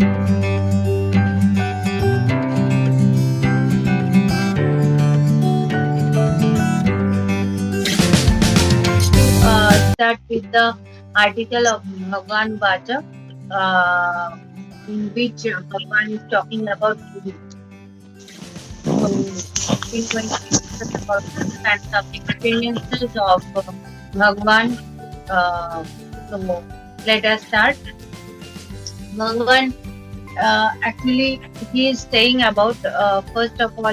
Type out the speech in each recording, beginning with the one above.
Start with the article of Bhagwan Vacha, uh, in which Bhagwan is talking about Guru. So, we're going to discuss about this and some experiences of Bhagwan. Uh, so, let us start. Bhagwan, actually, he is saying about, first of all,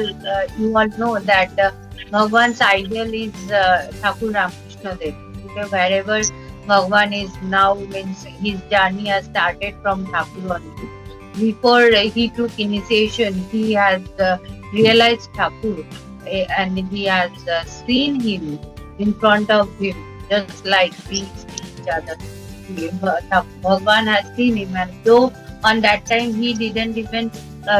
you all know that Bhagwan's ideal is Thakur Ramakrishna Dev. Okay, wherever Bhagwan is now, means his journey has started from Thakur only. Before he took initiation, he has realized Thakur, and he has seen him in front of him, just like we see each other. Bhagwan has seen him, and though on that time he didn't even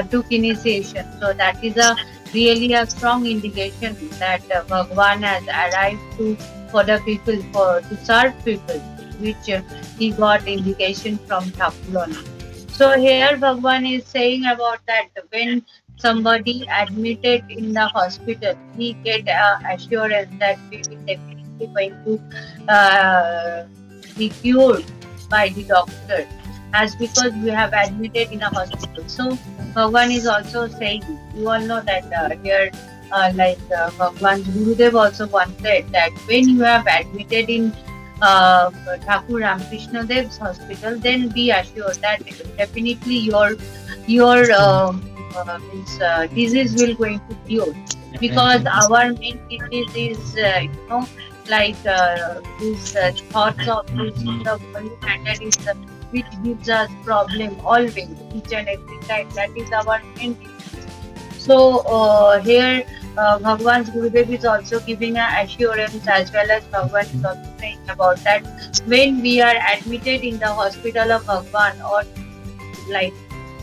took initiation, so that is a really a strong indication that Bhagwan has arrived to for the people, for to serve people, which he got indication from Thakur only. So here Bhagwan is saying about that when somebody admitted in the hospital, he get assurance that we will definitely going to be cured by the doctor, as because we have admitted in a hospital. So Bhagwan is also saying, you all know that here, Bhagwan's Gurudev also once said that when you have admitted in Thakur Ramakrishna Dev's hospital, then be assured that definitely your means, disease will going to cure, because our main disease is these thoughts of losing the body matter is which gives us problem always, each and every time. That is our main disease. So here Bhagwan's Gurudev is also giving an assurance, as well as Bhagwan is also saying about that when we are admitted in the hospital of Bhagwan, or like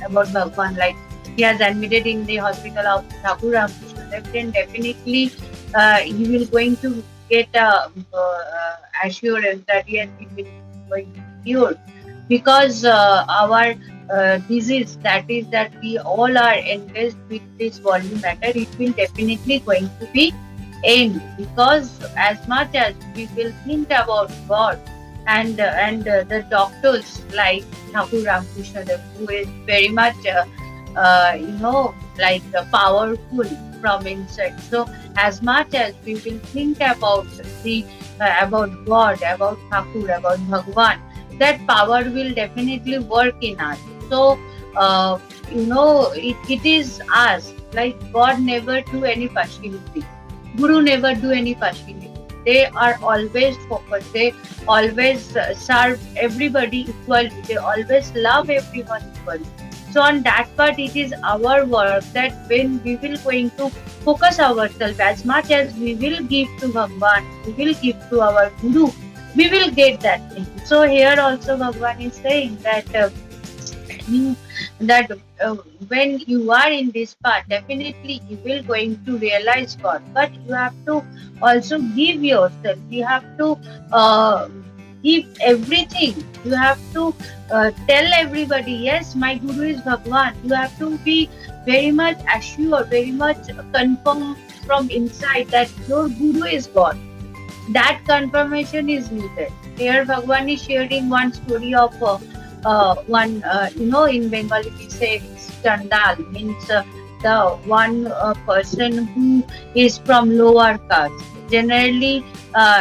about Bhagwan, like he has admitted in the hospital of Thakur Ramakrishna Dev, then definitely he will going to get a assurance that yes, he will going to be cured, because our disease, that is that we all are engaged with this body matter, it will definitely going to be end, because as much as we will think about God and the doctors like Thakur Ramakrishna Dev, who is very much powerful from inside. So as much as we will think about the about God, about Thakur, about Bhagwan, that power will definitely work in us. So it is us. Like God never do any partiality, Guru never do any partiality. They are always focused. They always serve everybody equally. They always love everyone equally. So on that part, it is our work that when we will going to focus ourselves, as much as we will give to Bhagwan, we will give to our Guru, we will get that thing. So here also Bhagwan is saying that you that when you are in this path, definitely you will going to realize God, but you have to also give yourself. You have to give everything. You have to tell everybody, yes, my Guru is Bhagwan. You have to be very much assured, very much confirm from inside that your Guru is God. That confirmation is needed. Here Bhagwan is sharing one story of one, in Bengali we say Chandal, means the one person who is from lower caste. Generally,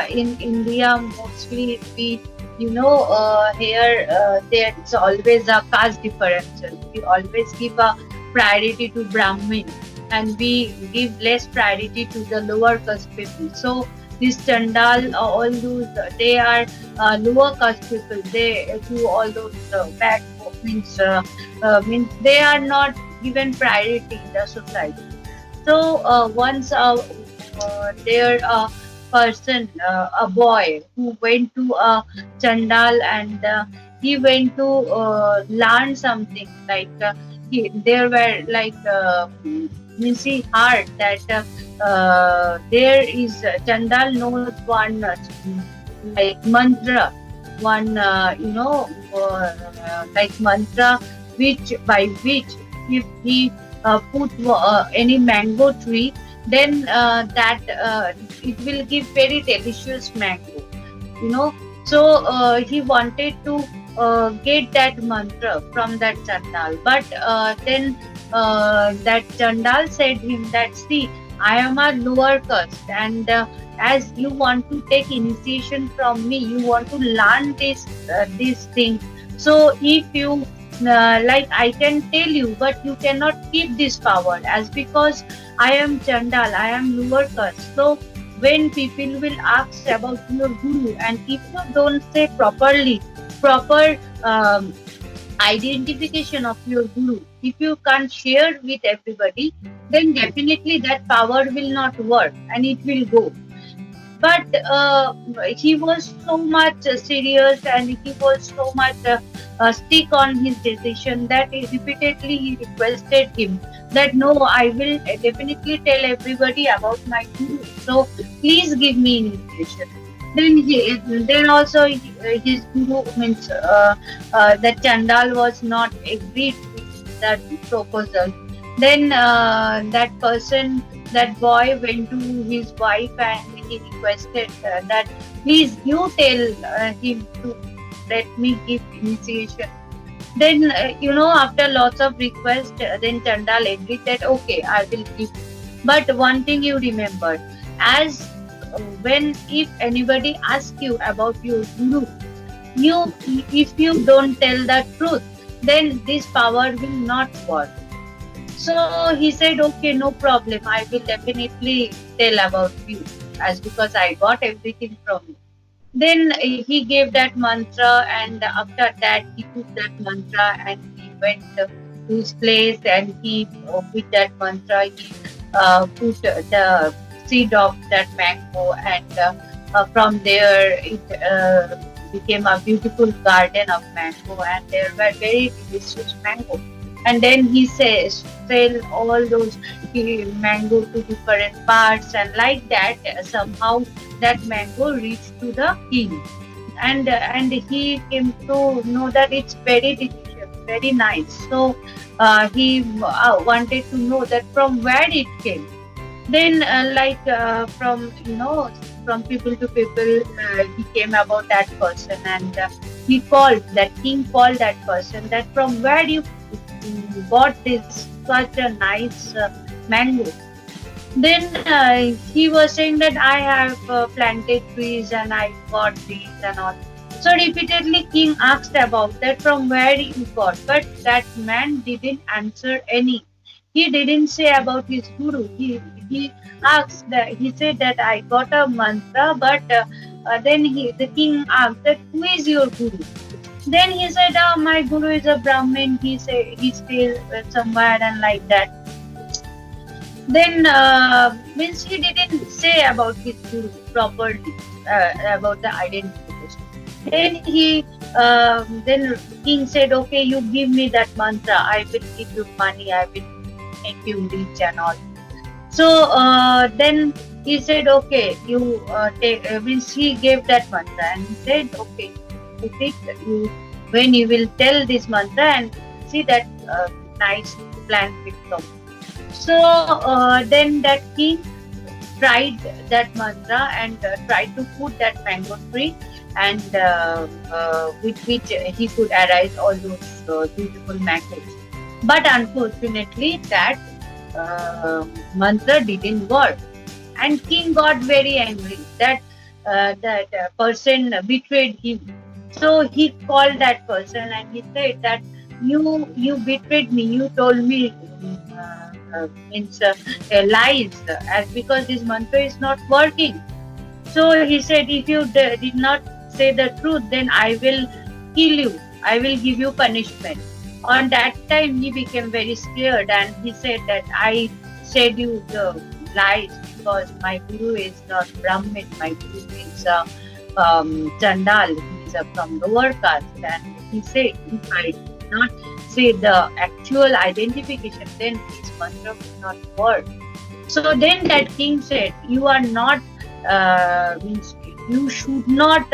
in India, mostly we, here there is always a caste difference. We always give a priority to Brahmin, and we give less priority to the lower caste people. So this Chandal, all those, they are lower caste people. They do all those bad means they are not given priority in the society. So once there person, a boy who went to Chandal, and he went to learn something, like there were like means he heard that there is Chandal knows one like mantra, one like mantra which if he put any mango tree, then that it will give very delicious mango, you know. So he wanted to get that mantra from that Chandal, but then that Chandal said him that, see, I am a lower caste, and as you want to take initiation from me, you want to learn this thing. So if you like, I can tell you, but you cannot keep this power, as because I am Chandal, I am lower caste. So when people will ask about your guru, and if you don't say proper identification of your guru, if you can't share with everybody, then definitely that power will not work and it will go. But he was so much serious, and he was so much stick on his decision that repeatedly he requested him that, no, I will definitely tell everybody about my guru, so please give me initiation. Then also his guru means that Chandal was not agreed with that proposal. Then that person, that boy went to his wife and he requested that, please you tell him to let me give initiation. Then after lots of requests, then Chandal agreed that, okay, I will give. But one thing you remember, as when if anybody asks you about your guru, you if you don't tell the truth, then this power will not work. So he said, okay, no problem. I will definitely tell about you, as because I got everything from you. Then he gave that mantra, and after that, he took that mantra and he went to his place, and he, with that mantra, he put the seed of that mango, and from there, it became a beautiful garden of mango, and there were very delicious mango. And then he says, sell all those mango to different parts, and like that, somehow that mango reached to the king, and he came to know that it's very delicious, very nice. So he wanted to know that from where it came. Then from from people to people, he came about that person, and he called that king, called that person, that from where you got this such a nice mango. Then he was saying that, I have planted trees and I got these and all. So repeatedly king asked about that, from where you got, but that man didn't answer any. He didn't say about his guru. He asked that, he said that I got a mantra, but then the king asked that, who is your guru? Then he said, oh, my guru is a Brahmin. He stays somewhere and like that. Then means he didn't say about his guru properly, about the identification. Then then king said, okay, you give me that mantra, I will give you money, I will make you rich and all. So then he said, okay, you take, means he gave that mantra, and he said, okay, when you will tell this mantra and see that nice plant will come. So then that king tried that mantra and tried to put that mango tree, and with which he could arise all those beautiful mangoes. But unfortunately, that mantra didn't work, and king got very angry that that person betrayed him. So he called that person and he said that, you betrayed me. You told me means lies, as because this mantra is not working. So he said, if you did not say the truth, then I will kill you. I will give you punishment. On that time, he became very scared, and he said that, I said you the lies because my guru is not Brahmin. My guru is Chandal. He is from lower caste, and he said, if I did not say the actual identification, then his mantra will not work. So then that king said, you are not means you should not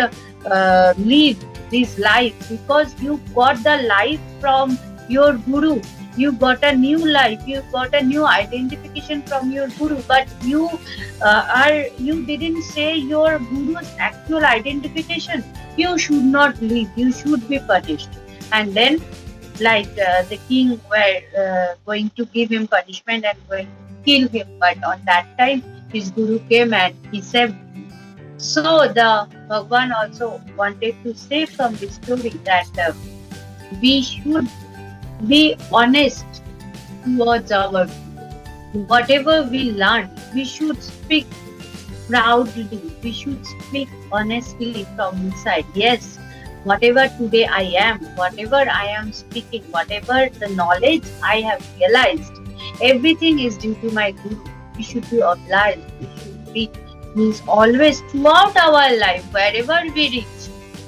live this life, because you got the life from your guru. You got a new life, you got a new identification from your guru, but you didn't say your guru's actual identification. You should not leave, you should be punished. And then, like the king were going to give him punishment and going to kill him, but on that time his guru came and he saved him. So the Bhagwan also wanted to say from this story that we should be honest towards our whatever we learn. We should speak proudly. We should speak honestly from inside. Yes, whatever today I am, whatever I am speaking, whatever the knowledge I have realized, everything is due to my Guru. We should be obliged. We should be means always throughout our life, wherever we reach,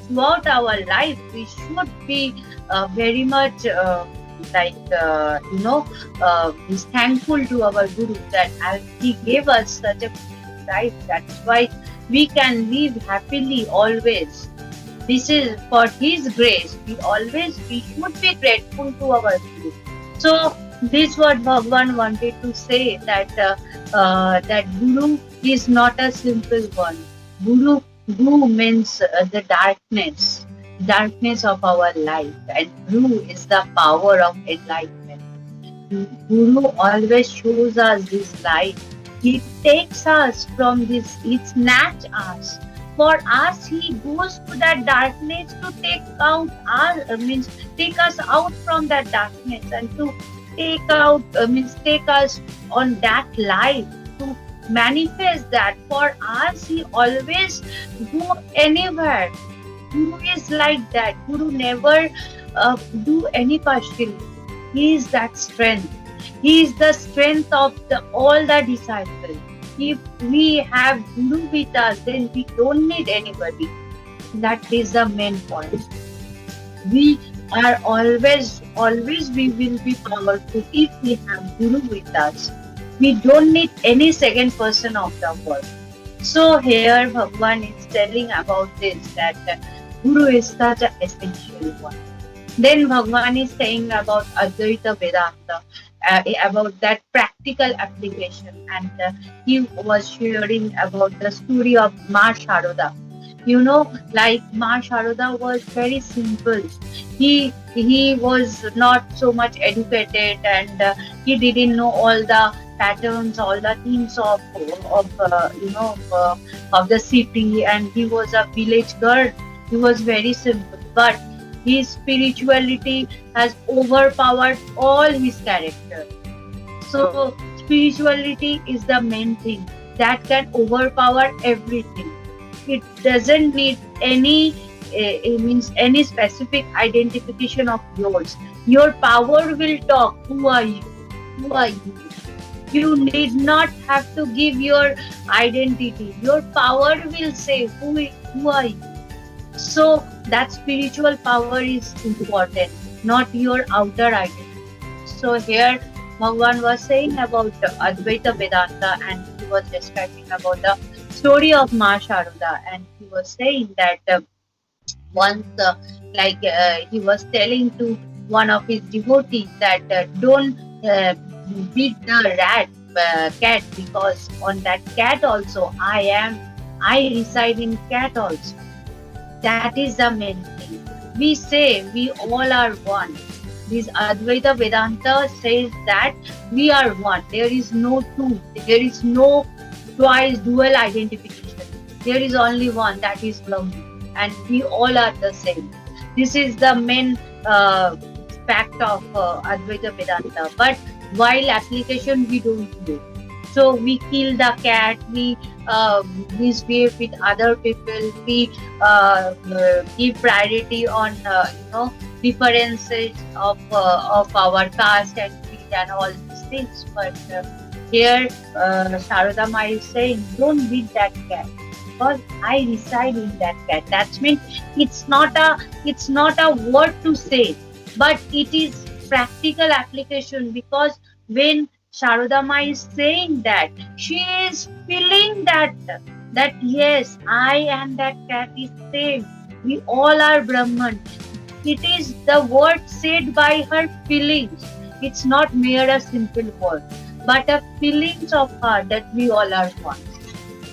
throughout our life, we should be very much like is thankful to our Guru that he gave us such a life. That's why we can live happily always. This is for his grace. We should be grateful to our Guru. So this what Bhagwan wanted to say, that Guru is not a simple one. Guru means the darkness of our life, and Guru is the power of enlightenment. Guru always shows us this light. He takes us from this, he snatches us. For us, he goes to that darkness to take us out from that darkness, and to take us on that light, to manifest that. For us, he always go anywhere. Guru is like that. Guru never do any partial. He is that strength. He is the strength of all the disciples. If we have Guru with us, then we don't need anybody. That is the main point. We are always we will be powerful if we have Guru with us. We don't need any second person of the world. So here Bhagwan is telling about this, that Guru is such an essential one. Then Bhagwan is saying about Advaita Vedanta, about that practical application, and he was sharing about the story of Ma Sharoda. Like Ma Sharoda was very simple. He was not so much educated, and he didn't know all the patterns, all the things of the city, and he was a village girl. He was very simple, but his spirituality has overpowered all his character. So spirituality is the main thing that can overpower everything. It doesn't need any specific identification of yours. Your power will talk. Who are you? Who are you? You need not have to give your identity. Your power will say who are you. So that spiritual power is important, not your outer identity. So here Bhagwan was saying about Advaita Vedanta, and he was describing about the story of Ma Sharoda, and he was saying that once he was telling to one of his devotees that don't beat the cat, because on that cat also I reside in cat also. That is the main thing. We say we all are one. This Advaita Vedanta says that we are one. There is no two. There is no twice dual identification. There is only one, that is Brahman, and we all are the same. This is the main fact of Advaita Vedanta. But while application, we don't do. So we kill the cat, we misbehave with other people, we give priority on differences of our caste and creed and all these things. But here Sharoda Ma is saying, don't beat that cat, because I reside in that cat. That means it's not a word to say, but it is practical application, because when Sharoda Ma is saying that, she is feeling that yes, I and that cat is same. We all are Brahman. it is the word said by her feelings. It's not mere a simple word, but a feelings of her that we all are one.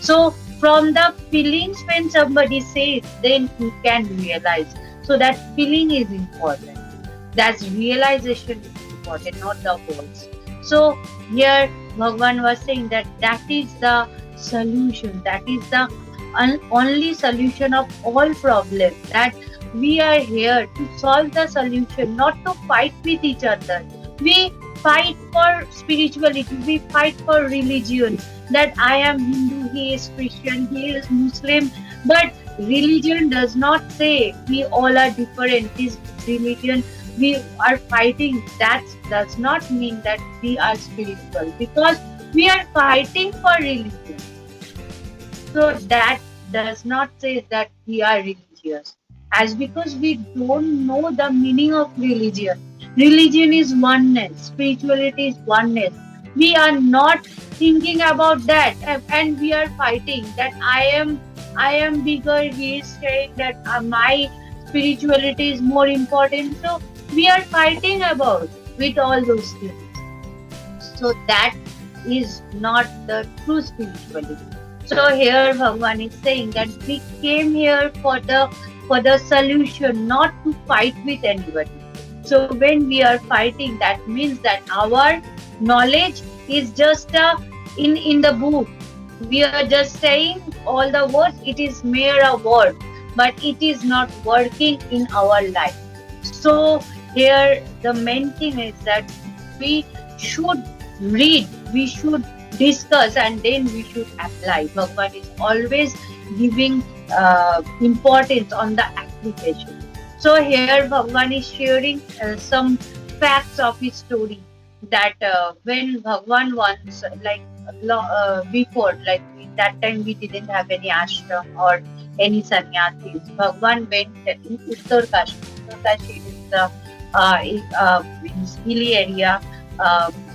So from the feelings when somebody says, then you can realize. So that feeling is important. That's realization is important, not the words. So here Bhagwan was saying that that is the solution. That is the only solution of all problems. That we are here to solve the solution, not to fight with each other. We fight for spirituality. We fight for religion. That I am Hindu, he is Christian, he is Muslim. But religion does not say we all are different. This religion we are fighting, that does not mean that we are spiritual, because we are fighting for religion. So that does not say that we are religious. As because we don't know the meaning of religion. Religion is oneness, spirituality is oneness. We are not thinking about that, and we are fighting that I am bigger. He is saying that my spirituality is more important. So we are fighting about with all those things. So that is not the true spirituality. So here Bhagwan is saying that we came here for the solution, not to fight with anybody. So when we are fighting, that means that our knowledge is just in the book. We are just saying all the words. It is mere a word, but it is not working in our life. So here the main thing is that we should read, we should discuss, and then we should apply. Bhagwan is always giving importance on the application. So here Bhagwan is sharing some facts of his story, that when Bhagwan once, before, like that time we didn't have any ashram or any sannyasis. Bhagwan went in Uttar Kashi. Uttar Kashi is the hilly area,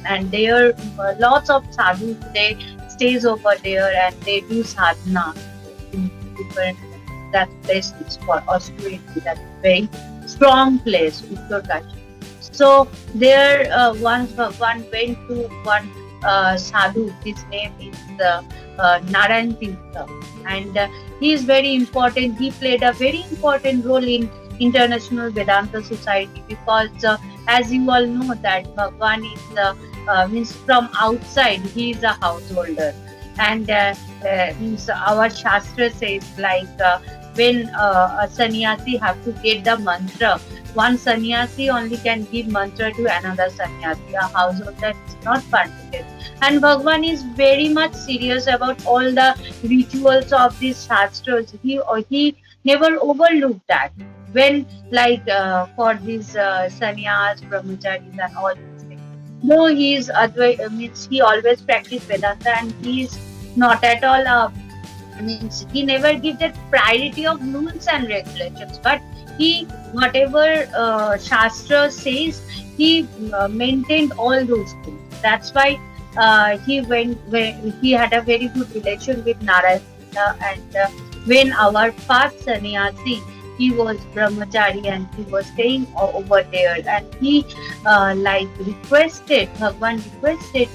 and there lots of sadhus, they stays over there and they do sadhana in different. That place is for austerity. That's a very strong place, Uttar Kashi. So there once Bhagwan went to one sadhu. His name is Narayan Tirtha, and he is very important. He played a very important role in International Vedanta Society, because as you all know that Bhagwan is means from outside he is a householder, and means our Shastra says when a sannyasi have to get the mantra, one sannyasi only can give mantra to another sannyasi. A householder is not permitted. And Bhagwan is very much serious about all the rituals of these shastras. He never overlooked that. When for these sannyas, brahmacharis and all these things. No, he is means he always practiced Vedanta, and he is not at all means he never gives that priority of rules and regulations, but he whatever Shastra says, he maintained all those things. That's why he had a very good relation with Narayana, and when our first sannyasi, he was brahmachari and he was staying over there, and he Bhagwan requested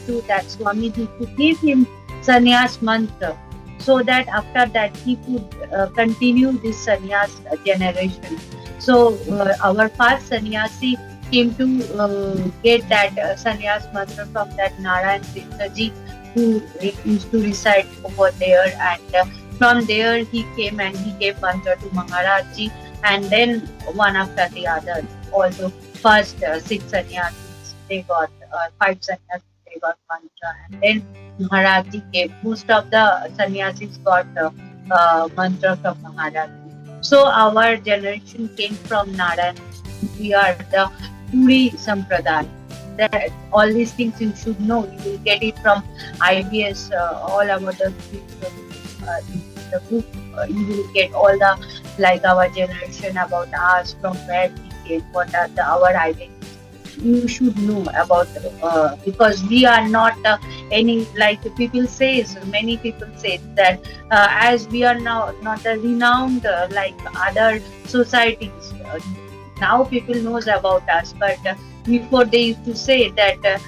to that Swamiji to give him sannyas mantra, so that after that he could continue this sannyas generation. So our first sannyasi came to get that sannyas mantra from that Narayan Tirtha, who used to reside over there, and from there he came and he gave mantra to Maharaj, and then one after the other. Also, first six sannyasis they got, five sannyasis they got mantra, and then Maharaj gave. Most of the sannyasis got mantra from Maharaj. So our generation came from Narayan. We are the Puri Sampradaya. That all these things you should know. You will get it from IBS. All about the book. You will get all the our generation, about us, from where we came, what are our identity. You should know about because we are not any, people says, many people say that as we are now not a renowned like other societies, Now people knows about us, but before they used to say that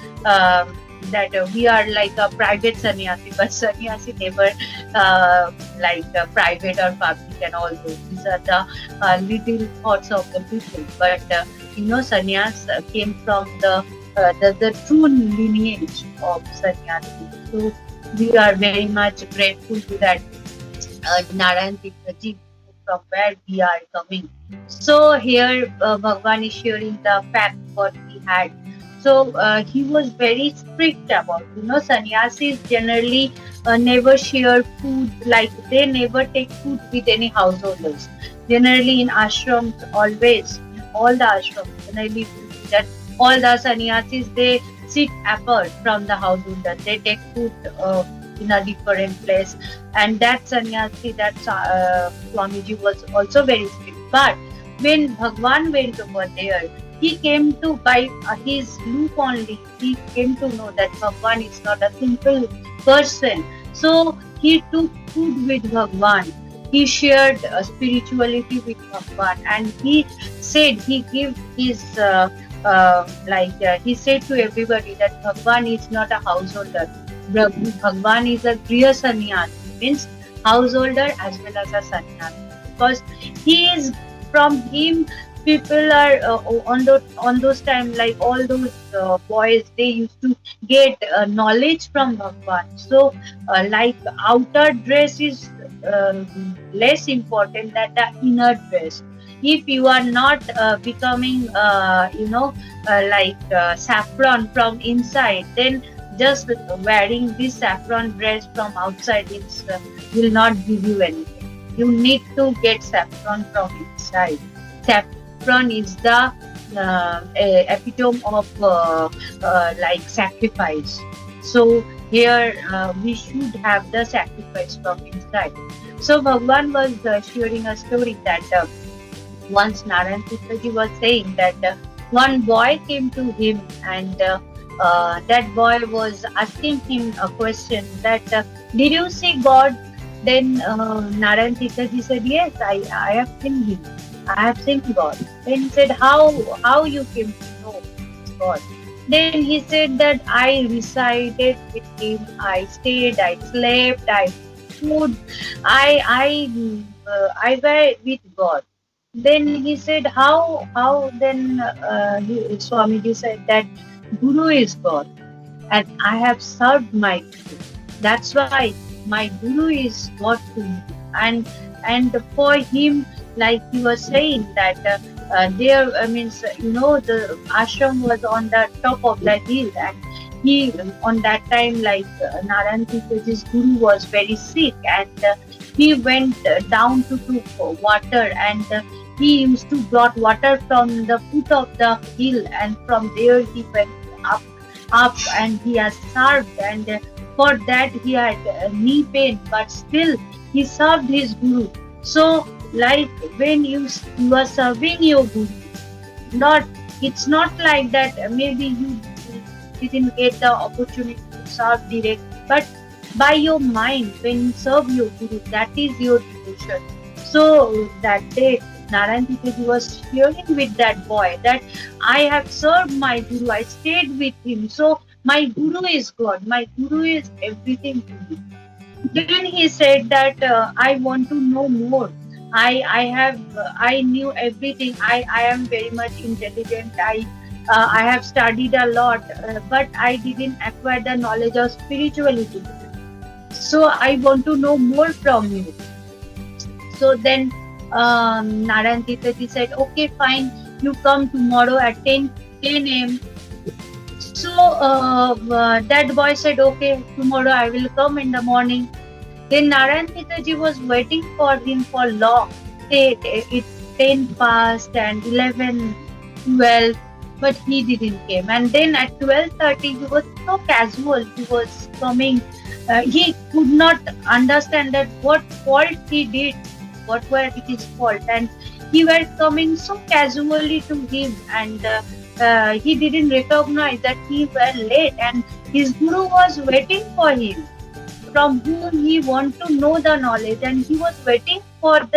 we are like a private sannyasi, but sannyasi never like private or public and all those. These are the little thoughts of the people. But sannyas came from the true lineage of sannyasi. So we are very much grateful to that Narayan Tirthaji, from where we are coming. So here Bhagwan is sharing the fact what he had. So he was very strict about, sannyasis generally never share food, like they never take food with any householders. Generally in ashrams, always, in all the ashrams, generally that all the sannyasis, they sit apart from the householder. They take food in a different place, and that sannyasi, that Swamiji was also very strict. But when Bhagwan went over there, he came to, by his look only, he came to know that Bhagwan is not a simple person. So he took food with Bhagwan. He shared spirituality with Bhagwan, and he said he gave his he said to everybody that Bhagwan is not a householder. Bhagwan is a Griya Sannyasi, means householder as well as a sannyasi, because he is, from him people are on those time, like all those boys, they used to get knowledge from Bhagwan. So like outer dress is uh, less important than the inner dress. If you are not becoming saffron from inside, then just wearing this saffron dress from outside will not give you anything. You need to get saffron from inside. Saffron is the epitome of like sacrifice. So here we should have the sacrifice from inside. So Bhagwan was sharing a story that once Narayan Tirthaji was saying that one boy came to him, and that boy was asking him a question that did you see God? Then Narayan Tirthaji said, yes, I have seen him. I have seen God. Then he said, how you came to know God? Then he said that I resided with him, I stayed, I slept, I food, I were with God. Then he said, how then Swamiji said that Guru is God, and I have served my Guru. That's why my Guru is God to me. And for him, like he was saying that there means the ashram was on the top of the hill, and he on that time, like Narayan Tirthaji's Guru was very sick, and he went down to water, and he used to brought water from the foot of the hill, and from there he went up and he has served, and for that he had knee pain, but still he served his Guru. So like when you are serving your Guru, not, it's not like that maybe you didn't get the opportunity to serve direct, but by your mind, when you serve your Guru, that is your devotion. So that day Narayan Tirthaji was sharing with that boy that I have served my Guru, I stayed with him, so my Guru is God, my Guru is everything to me. Then he said that I want to know more. I knew everything. I am very much intelligent. I have studied a lot, but I didn't acquire the knowledge of spirituality. So I want to know more from you. So then Narayan Tirthaji said, okay, fine, you come tomorrow at 10 a.m. So that boy said, okay, tomorrow I will come in the morning. Then Narayan Tirthaji was waiting for him for long. It's 10 past and 11, 12, but he didn't came. And then at 12:30, he was so casual. He was coming. He could not understand that what fault he did, what were his fault, and he were coming so casually to him, and he didn't recognize that he were late, and his Guru was waiting for him, from whom he want to know the knowledge, and he was waiting for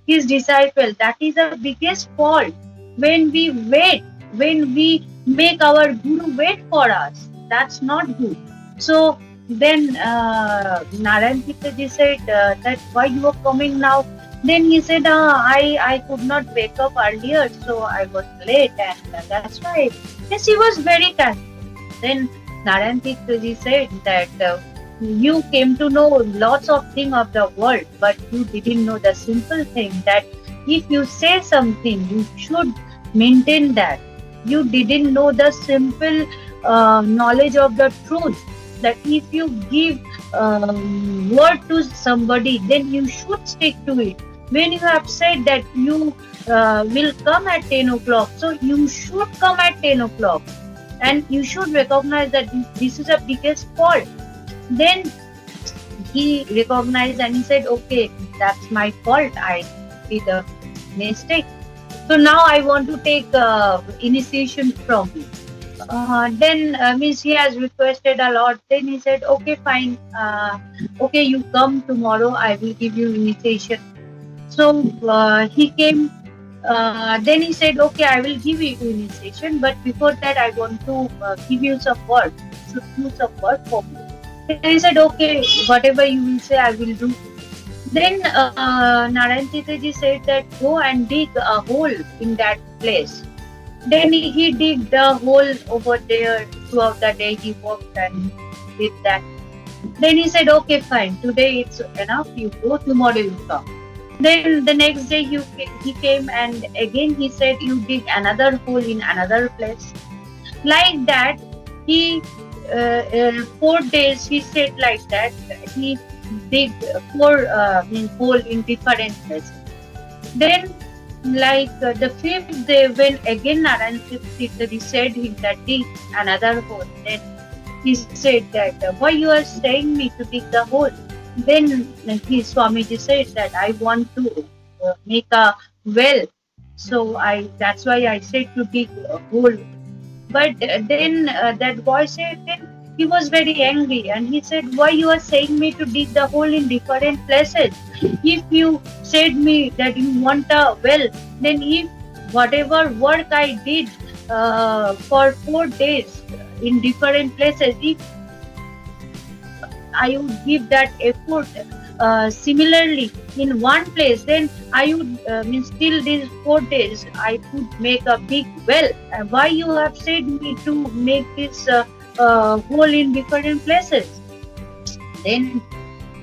his disciple. That is the biggest fault. when we wait, when we make our guru wait for us. That's not good. So then Narayan Ji said that why you are coming now? Then he said, I could not wake up earlier, so I was late, and that's why. Yes, he was very kind. Then Narayan Ji said that you came to know lots of things of the world, but you didn't know the simple thing that if you say something, you should maintain that. You didn't know the simple knowledge of the truth that if you give word to somebody, then you should stick to it. When you have said that you will come at 10 o'clock, so you should come at 10 o'clock, and you should recognize that this is a biggest fault. Then he recognized and he said, okay, that's my fault, I did a mistake, so now I want to take initiation from you. Then means he has requested a lot. Then he said, okay, fine, okay, you come tomorrow, I will give you initiation. So he came. Then he said, okay, I will give you initiation, but before that I want to give you some work. You should do some work for me. Then he said, okay, whatever you will say, I will do. Then Narayan Ji said that go and dig a hole in that place. Then he did the hole over there. Throughout the day he worked and did that. Then he said, okay, fine, today it's enough, you go, tomorrow you come. Then the next day he came and again he said, you dig another hole in another place. Like that, he 4 days he said like that. He dig four hole in different places. Then like the 5th day when again Narayan Ji said him that dig another hole. Then he said that why you are saying me to dig the hole? Then his Swamiji said that I want to make a well, so that's why I said to dig a hole. But then that boy said, then he was very angry and he said, why you are saying me to dig the hole in different places? If you said me that you want a well, then if whatever work I did for 4 days in different places, if I would give that effort similarly in one place, then I would mean still these 4 days I could make a big well. Why you have said me to make this hole in different places? Then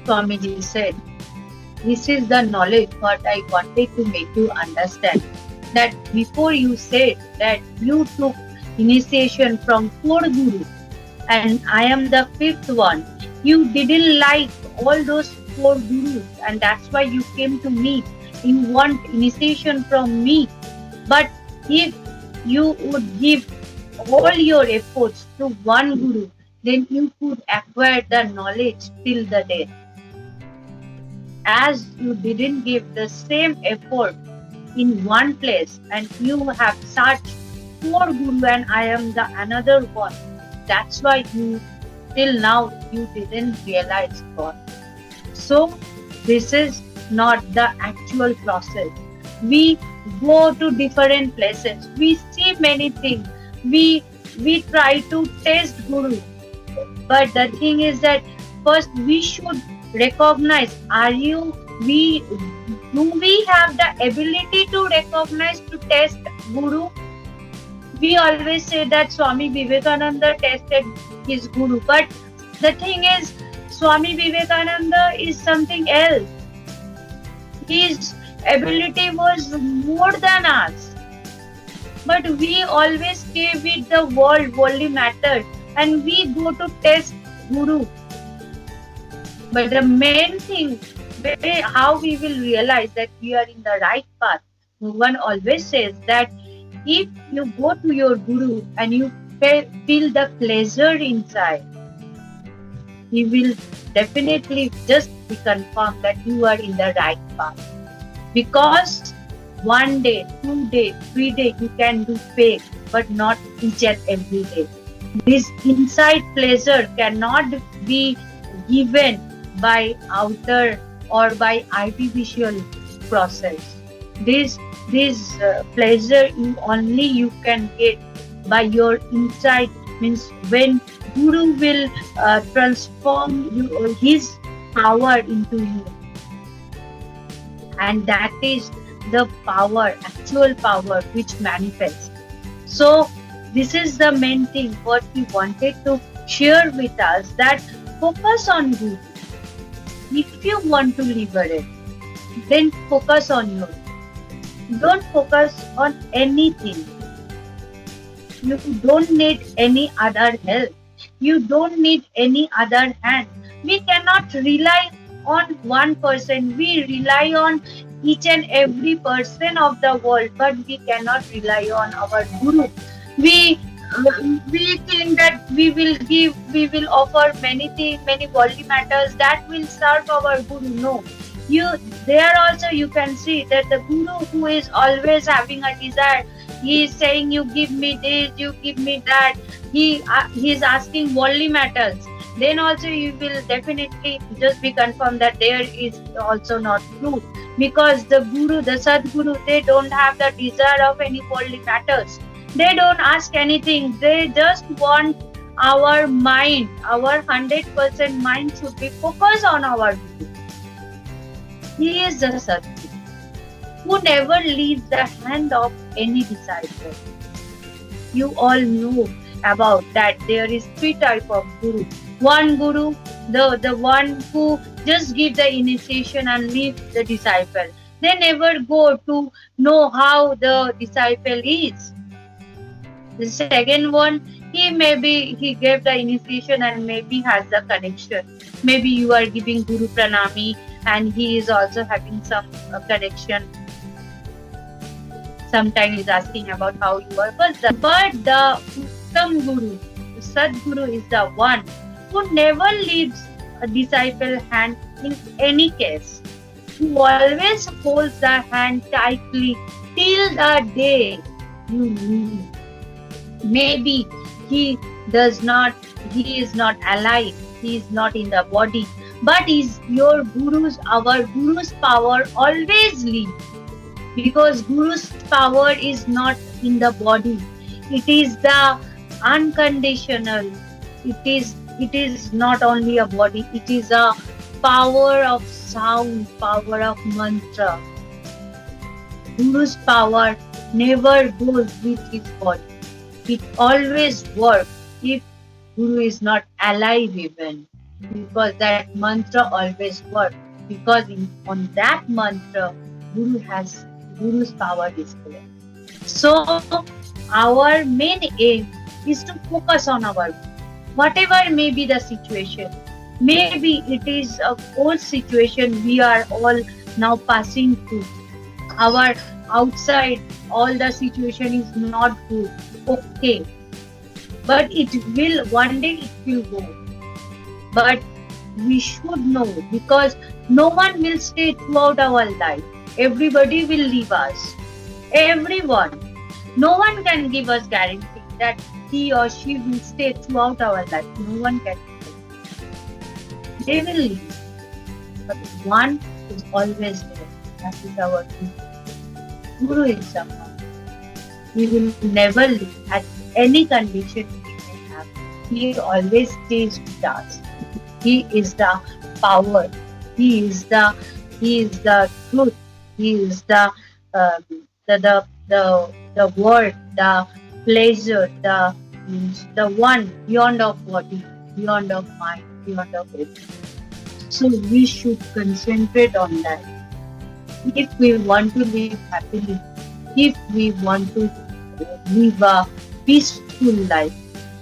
Swamiji said, this is the knowledge what I wanted to make you understand. That before you said that you took initiation from 4 gurus and I am the 5th one. You didn't like all those 4 gurus and that's why you came to me. You want initiation from me. But if you would give all your efforts to one guru, then you could acquire the knowledge till the day. As you didn't give the same effort in one place and you have searched 4 gurus and I am the another one, that's why you till now you didn't realize God. So this is not the actual process. We go to different places, we see many things, we try to test guru, but the thing is that first we should recognize, do we have the ability to recognize, to test guru? We always say that Swami Vivekananda tested his guru, but the thing is Swami Vivekananda is something else. His ability was more than us, but we always stay with the worldly matters and we go to test guru. But the main thing, how we will realize that we are in the right path, one always says that if you go to your guru and you feel the pleasure inside, he will definitely just be confirmed that you are in the right path. Because 1 day, 2 days, 3 days you can do fake, but not each and every day. This inside pleasure cannot be given by outer or by artificial process. This This pleasure you can get by your inside, means when Guru will transform his power into you, and that is the power, actual power which manifests. So this is the main thing what he wanted to share with us, that focus on Guru. If you want to liberate, then focus on you. Don't focus on anything. You don't need any other help. You don't need any other hand. We cannot rely on one person. We rely on each and every person of the world, but we cannot rely on our Guru. We we think that we will offer many things, many worldly matters that will serve our Guru. No, you there also you can see that the Guru who is always having a desire, he is saying you give me this, you give me that. He is asking worldly matters. Then also you will definitely just be confirmed that there is also not true, because the Guru, the Sadguru, they don't have the desire of any worldly matters. They don't ask anything. They just want our mind, our 100% mind should be focused on our Guru. He is the Sadguru who never leaves the hand of any disciple. You all know about that there is three type of Guru. One Guru, the one who just give the initiation and leave the disciple. They never go to know how the disciple is. The second one, he gave the initiation and maybe has the connection. Maybe you are giving Guru Pranami and he is also having some connection. Sometimes he's asking about how you are. But the Uttam Guru, the Sadguru, is the one who never leaves a disciple hand in any case. Who always holds the hand tightly till the day you leave. Maybe he does not, he is not alive, he is not in the body, but is your Guru's, our Guru's power always lives. Because Guru's power is not in the body. It is the unconditional. It is not only a body, it is a power of sound, power of mantra. Guru's power never goes with his body. It always works if Guru is not alive even, because that mantra always works, because on that mantra Guru's power is there. So our main aim is to focus on our Guru. Whatever may be the situation, maybe it is a old situation we are all now passing through. Our outside all the situation is not good, okay, but it will one day it will go. But we should know, because no one will stay throughout our life. Everybody will leave us. Everyone. No one can give us guarantee that he or she will stay throughout our life. No one can. They will leave. But one is always there. That is our Guru. Guru is someone. He will never leave at any condition we may have. He always stays with us. He is the power. He is the truth. He is um, the word, the pleasure, the one beyond of body, beyond of mind, beyond of everything. So we should concentrate on that. If we want to live happily, if we want to live a peaceful life,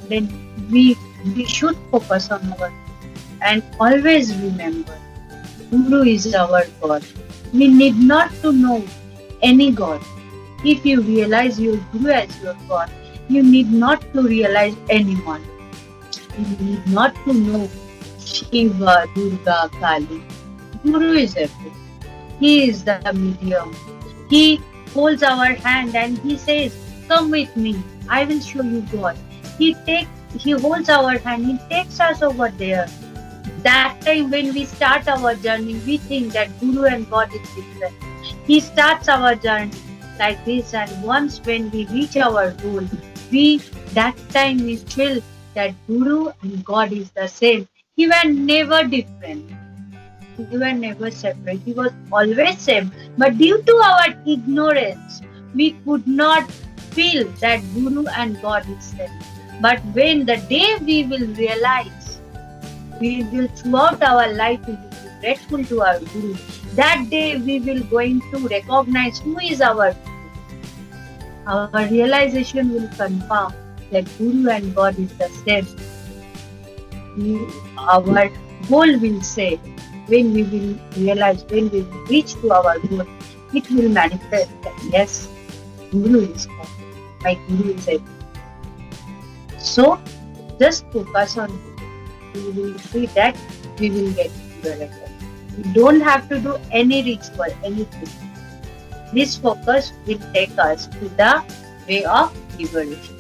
then we should focus on our, and always remember, Guru is our God. We need not to know any God. If you realize your Guru as your God, you need not to realize anyone. You need not to know Shiva, Durga, Kali. Guru is everything. He is the medium. He holds our hand and he says, "Come with me. I will show you God." He holds our hand. He takes us over there. That time when we start our journey, we think that Guru and God is different. He starts our journey. like this, and once when we reach our goal, we that time we feel that Guru and God is the same. He were never different. He were never separate. He was always same. But due to our ignorance, we could not feel that Guru and God is same. But when the day we will realize, we will throughout our life we will be grateful to our Guru. That day we will going to recognize who is our Guru. Our realization will confirm that Guru and God is the same. Our goal will say, when we will realize, when we will reach to our goal, it will manifest that yes, Guru is God. My Guru is everything. So just focus on Guru. We will see that we will get to the result. We don't have to do any ritual, anything. This focus will take us to the way of liberation.